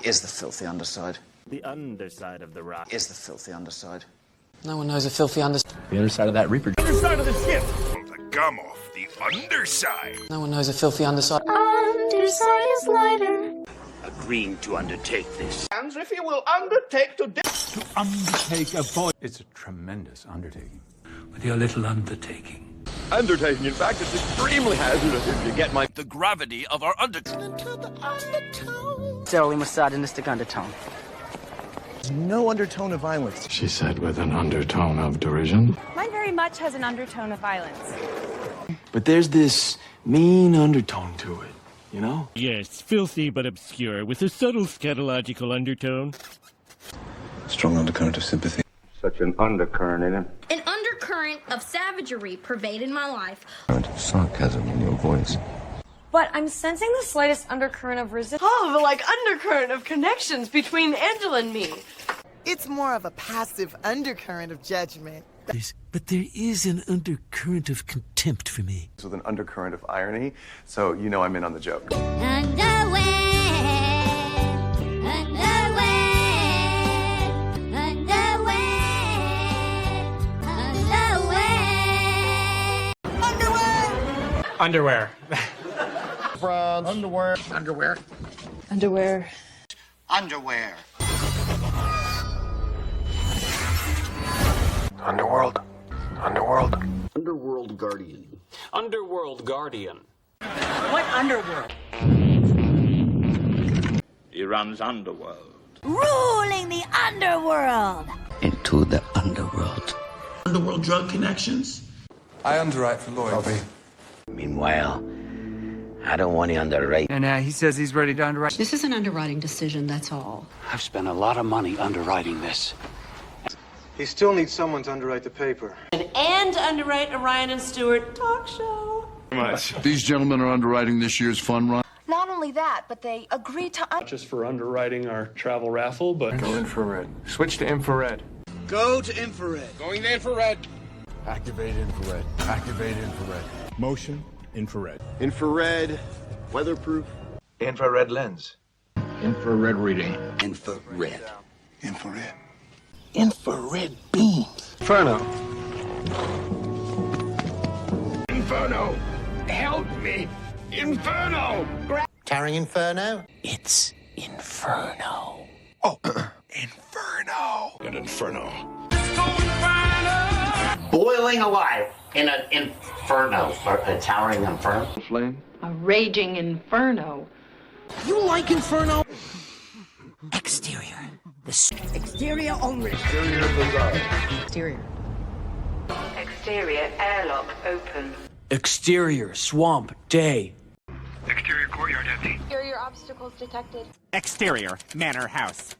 is the filthy underside. The underside of the rock is the filthy underside. No one knows a filthy underside. The underside of that reaper. Underside of the ship! The gum off the underside. No one knows a filthy underside. Underside is lighter. Agreeing to undertake this. And if you will undertake to Undertake a voyage. It's a tremendous undertaking. With your little undertaking. Undertaking, in fact, is extremely hazardous if you get my... The gravity of our undertone. Thoroughly misogynistic undertone. There's no undertone of violence. She said with an undertone of derision. Mine very much has an undertone of violence. But there's this mean undertone to it, you know? Yes, filthy but obscure, with a subtle scatological undertone. Strong undercurrent of sympathy. Such an undercurrent in him. An undercurrent of savagery pervaded my life. Sarcasm in your voice. But I'm sensing the slightest undercurrent of resistance. Oh, like undercurrent of connections between Angela and me. It's more of a passive undercurrent of judgment. But there is an undercurrent of contempt for me. With an undercurrent of irony, so you know I'm in on the joke. Underwear. bronze. Underwear. Underwear. Underwear. Underwear. Underworld. Underworld. Underworld Guardian. Underworld Guardian. What underworld? Iran's underworld. Ruling the underworld. Into the underworld. Underworld drug connections? I underwrite for loyalty. Meanwhile, I don't want to underwrite. And he says he's ready to underwrite. This is an underwriting decision, that's all. I've spent a lot of money underwriting this. He still needs someone to underwrite the paper. And underwrite a Ryan and Stewart talk show. These gentlemen are underwriting this year's fun run. Not only that, but they agreed to... Not just for underwriting our travel raffle, but... Go infrared. Switch to infrared. Go to infrared. Going to infrared. Activate infrared. Activate infrared. Motion infrared. Infrared. Weatherproof. Infrared lens. Infrared reading. Infrared. Infrared. Infrared beams. Inferno. Inferno! Help me! Inferno! Carrying Inferno. It's Inferno. Oh, Inferno. An inferno. Boiling alive in an inferno. A towering inferno. Flame. A raging inferno. You like inferno? Exterior. Exterior only. Exterior. Exterior airlock open. Exterior swamp day. Exterior courtyard empty. Exterior obstacles detected. Exterior manor house.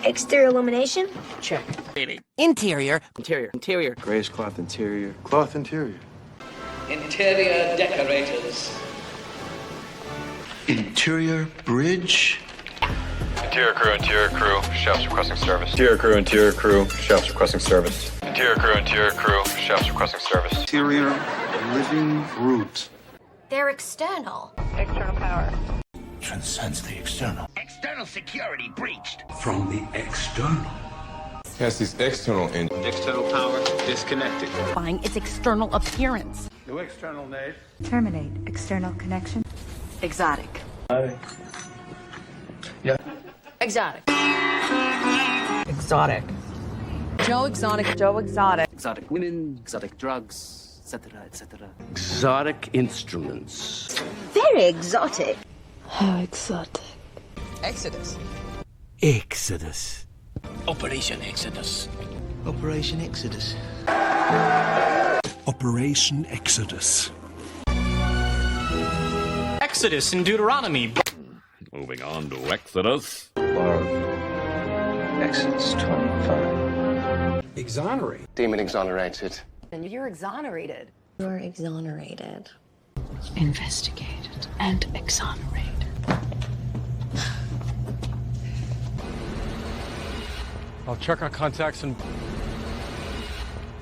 Exterior illumination? Check. Interior. Interior. Interior. Grayish cloth interior. Cloth interior. Interior decorators. Interior bridge. Interior crew, chefs requesting service. Interior crew, chefs requesting service. Interior crew, chefs requesting service. Interior living root. They're external. External power. Transcends the external. External security breached. From the external. Yes, these external and External power disconnected. Its external appearance. No external nade. Terminate external connection. Exotic. Yeah. Exotic. Exotic. Joe Exotic. Joe Exotic. Exotic women, exotic drugs, etc., etc. Exotic instruments. Very exotic. How exotic. Exodus. Exodus. Operation Exodus. Operation Exodus. Operation Exodus. Exodus in Deuteronomy. Moving on to Exodus. Exodus 25. Exonerate. Demon exonerated. And you're exonerated. You're exonerated. Investigated and exonerated. I'll check our contacts and...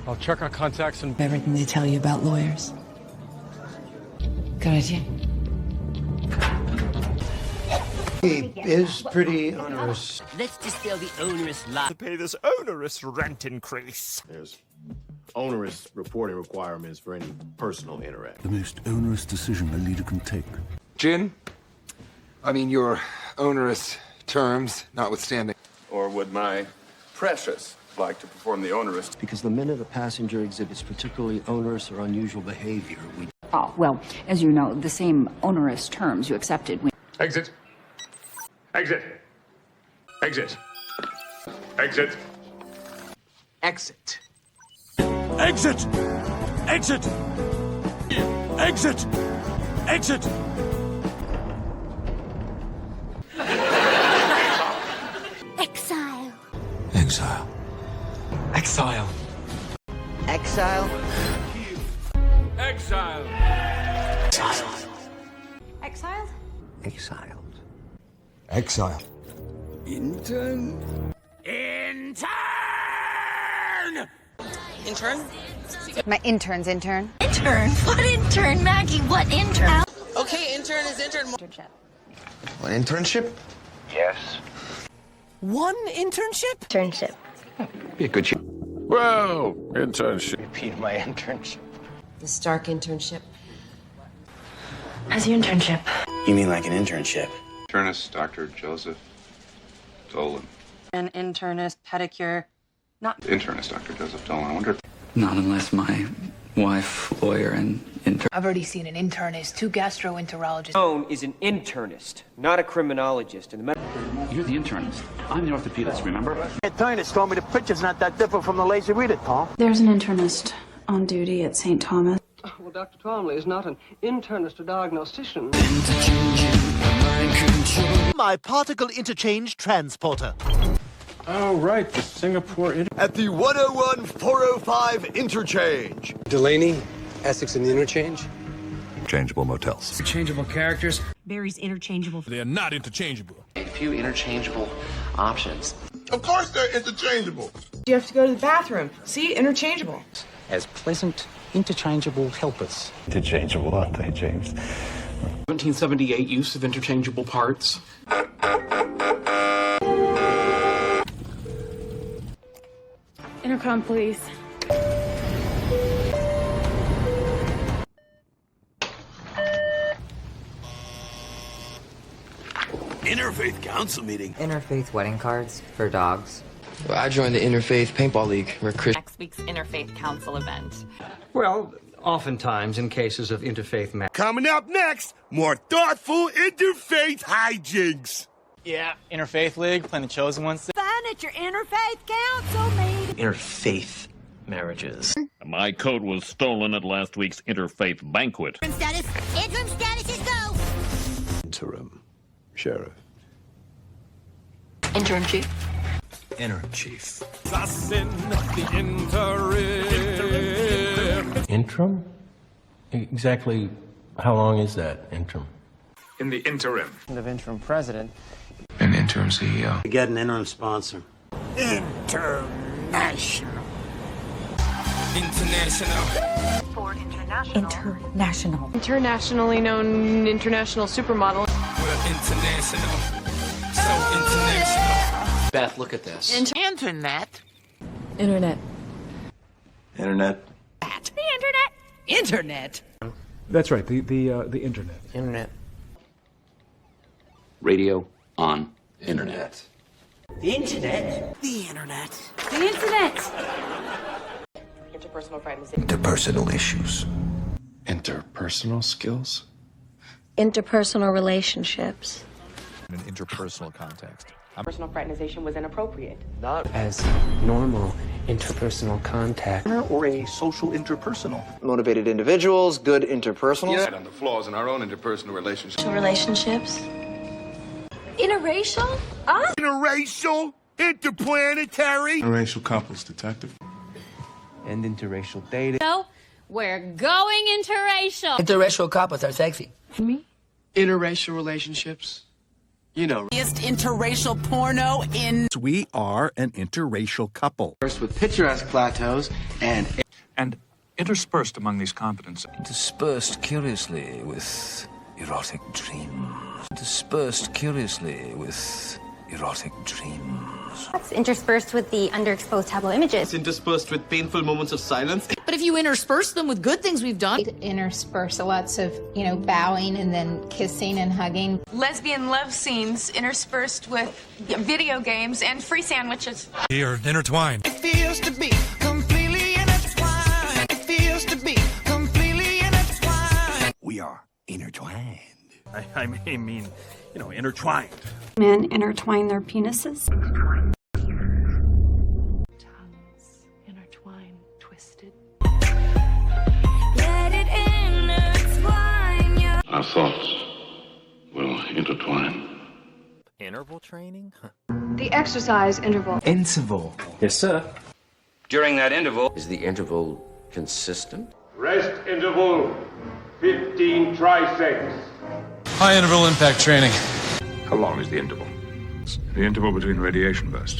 Everything they tell you about lawyers. Good idea. He is pretty onerous. Let's dispel the onerous lie. To pay this onerous rent increase. There's onerous reporting requirements for any personal interaction. The most onerous decision a leader can take. Gin? I mean, your onerous terms notwithstanding. Or would my precious like to perform the onerous? Because the minute a passenger exhibits particularly onerous or unusual behavior, we... Oh, well, as you know, the same onerous terms you accepted when... Exit. Exit. Exit. Exit. Exit. Exit! Exit! Exit! Exit! Exile. Exile. Exile. Exile. Exile. Exiled? Exiled. Exile. Intern? Intern? My intern's intern. Intern? What intern, Maggie? What intern? Okay, intern is intern. Internship. An internship? Yes. One internship? Internship. Be a good shot. Whoa! Internship. Repeat my internship. The Stark internship. How's your internship? You mean like an internship? Internist Dr. Joseph Dolan. An internist, pedicure. Internist Dr. Joseph Dolan. I wonder if... Not unless my wife, lawyer, and intern. I've already seen an internist, 2 gastroenterologists. Owen is an internist, not a criminologist. You're the internist. I'm the orthopedist, remember? The internist told me the picture's not that different from the lazy reader, Tom. There's an internist on duty at St. Thomas. Well, Dr. Twomley is not an internist or diagnostician. My particle interchange transporter. Oh, right, the Singapore... At the 101-405 interchange. Delaney, Essex and the interchange? Changeable motels. Interchangeable characters. Barry's interchangeable. They are not interchangeable. A few interchangeable options. Of course they're interchangeable. You have to go to the bathroom. See? Interchangeable. As pleasant, interchangeable helpers. Interchangeable, aren't they, James? 1778 use of interchangeable parts. Intercom, please. Interfaith council meeting. Interfaith wedding cards for dogs. Well, I joined the Interfaith Paintball League, where Chris... Next week's Interfaith Council event. Well, oftentimes in cases of interfaith matters. Coming up next, more thoughtful interfaith hijinks. Yeah, Interfaith League, playing the Chosen Ones. Furniture Interfaith Council meeting. Interfaith marriages. My coat was stolen at last week's interfaith banquet. Status. Interim status is go. Interim. Sheriff. Interim chief. Interim chief. Assassin, the interim. Interim? Exactly how long is that, interim? In the interim. Of interim president. An interim CEO. Get an interim sponsor. International. For international. International. Internationally known international supermodel. We're international. So international. Beth, look at this. Internet. Internet. Internet. The internet. Internet. That's right, the internet. Internet. Radio on internet. The internet. The internet. Interpersonal friends. Interpersonal issues. Interpersonal skills? Interpersonal relationships. In an interpersonal context. Personal fraternization was inappropriate. Not as normal interpersonal contact. Or a social interpersonal. Motivated individuals, good interpersonal. Yeah, and the flaws in our own interpersonal relationships. Relationships. Interracial? Ah. Interracial, interplanetary. Interracial couples, detective. And interracial dating. No, we're going interracial. Interracial couples are sexy. Me? Interracial relationships? You know. Interracial porno in... We are an interracial couple. First with picturesque plateaus and Interspersed among these competencies. Dispersed curiously with erotic dreams. Dispersed curiously with erotic dreams. That's interspersed with the underexposed tableau images. Interspersed with painful moments of silence. But if you intersperse them with good things we've done. Intersperse lots of, bowing and then kissing and hugging. Lesbian love scenes interspersed with video games and free sandwiches. Here, intertwined. It feels to be completely intertwined. It feels to be completely intertwined. We are intertwined. I mean, intertwined. Men intertwine their penises. Tongues intertwine, twisted. Let it intertwine you. Our thoughts will intertwine. Interval training? The exercise interval. Interval. Yes, sir. During that interval, Is the interval consistent? Rest interval, 15 triseconds. High interval impact training. How long is the interval? The interval between radiation bursts.